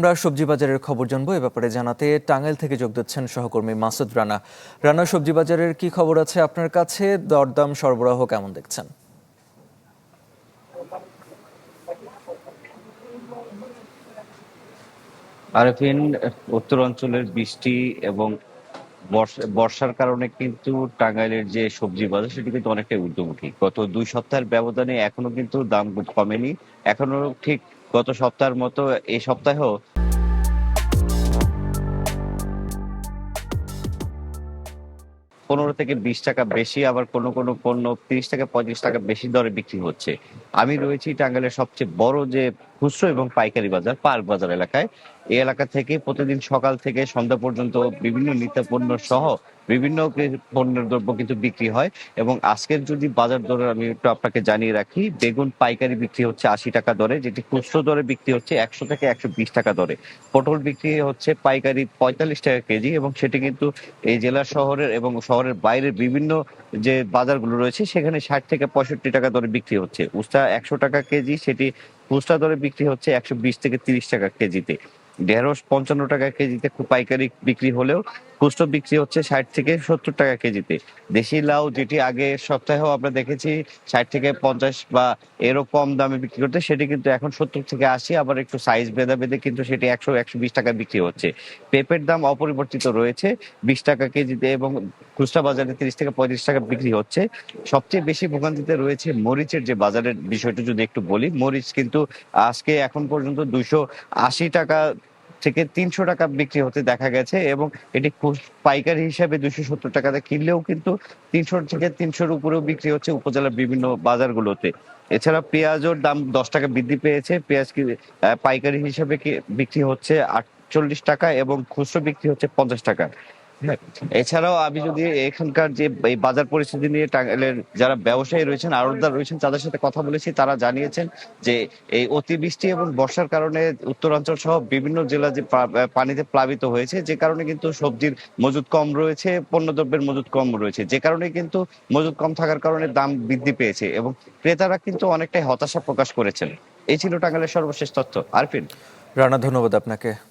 আমরা সবজি বাজারের খবর জানবো। এ ব্যাপারে জানাতে টাঙ্গাইল থেকে যোগ দিচ্ছেন সহকর্মী মাসুদ রানা। রানা, সবজি বাজারের কি খবর আছে আপনার কাছে? দরদাম সরবরাহ কেমন দেখছেন? আরেফিন, উত্তর অঞ্চলের বৃষ্টি এবং বর্ষার কারণে কিন্তু টাঙ্গাইলের যে সবজি বাজার সেটি কিন্তু অনেকটাই ঊর্ধ্বমুখী। গত 2 সপ্তাহের ব্যবধানে এখনো কিন্তু দাম কমেনি। এখনো ঠিক গত সপ্তাহের মতো এই সপ্তাহেও 15 থেকে 20 টাকা বেশি, আবার কোনো কোনো পণ্য 30 থেকে 35 টাকা বেশি দরে বিক্রি হচ্ছে। আমি রয়েছি টাঙ্গাইলের সবচেয়ে বড় যে খুচরো এবং পাইকারি বাজার, পার্ক বাজার এলাকায়। এই এলাকা থেকে প্রতিদিন সকাল থেকে সন্ধ্যা পর্যন্ত বিভিন্ন নিত্য পণ্য সহ বিভিন্ন পণ্যের দ্রব্য কিন্তু বিক্রি হয়। এবং আজকের যদি বাজার দরের আমি একটু আপনাকে জানিয়ে রাখি, বেগুন পাইকারি বিক্রি হচ্ছে 80 টাকা দরে, যেটি খুচরো দরে বিক্রি হচ্ছে 100 থেকে 120 টাকা দরে। পটল বিক্রি হচ্ছে পাইকারি 45 টাকা কেজি, এবং সেটি কিন্তু এই জেলা শহরের এবং শহরের বাইরের বিভিন্ন যে বাজারগুলো রয়েছে সেখানে 60 থেকে 65 টাকা দরে বিক্রি হচ্ছে। উস্তা 100 টাকা কেজি, সেটি খুচরা দরে বিক্রি হচ্ছে 120 থেকে 30 টাকা কেজিতে। ঢেঁড়স 55 টাকা কেজিতে পাইকারি বিক্রি হলেও খুচরো বিক্রি হচ্ছে 60 থেকে 70 টাকা কেজিতে। দেশি লাউ, যেটি আগে সপ্তাহেও আমরা দেখেছি 60 থেকে 50 বা এরও কম দামে বিক্রি করতে, সেটি কিন্তু এখন 70 থেকে 80, আবার একটু সাইজ ভেদা ভেদে কিন্তু সেটি 100-120 টাকা বিক্রি হচ্ছে। পেঁপের দাম অপরিবর্তিত রয়েছে 20 টাকা কেজিতে, এবং খুচরা বাজারে 30 থেকে 35 টাকা বিক্রি হচ্ছে। সবচেয়ে বেশি ভোগান্তিতে রয়েছে মরিচের যে বাজারের বিষয়টা যদি একটু বলি, মরিচ কিন্তু আজকে এখন পর্যন্ত 280 টাকা থেকে 300 টাকা বিক্রি হতে দেখা গেছে, এবং এটি পাইকারি হিসাবে 270 টাকাতে কিনলেও কিন্তু 300 থেকে 300-র উপরেও বিক্রি হচ্ছে উপজেলার বিভিন্ন বাজারগুলোতে। এছাড়া পেঁয়াজের দাম 10 টাকা বৃদ্ধি পেয়েছে। পেঁয়াজ পাইকারি হিসাবে বিক্রি হচ্ছে 48 টাকা, এবং খুচরো বিক্রি হচ্ছে 50 টাকা। হ্যাঁ, এছাড়াও আমি যদি এখানকার যে এই বাজার পরিস্থিতি নিয়ে টাঙ্গাইলের যারা ব্যবসায়ী রয়েছেন, আড়তদার রয়েছেন, তাদের সাথে কথা বলেছি, তারা জানিয়েছেন যে এই অতিবৃষ্টি এবং বর্ষার কারণে উত্তরাঞ্চল সহ বিভিন্ন জেলা যে পানিতে প্লাবিত হয়েছে, যে কারণে কিন্তু সবজির মজুদ কম রয়েছে, পণ্যদ্রব্যের মজুদ কম রয়েছে, যে কারণে কিন্তু মজুদ কম থাকার কারণে দাম বৃদ্ধি পেয়েছে, এবং ক্রেতারা কিন্তু অনেকটাই হতাশা প্রকাশ করেছেন। এই ছিল টাঙ্গাইলের সর্বশেষ তথ্য। আরফিন। রানা, ধন্যবাদ আপনাকে।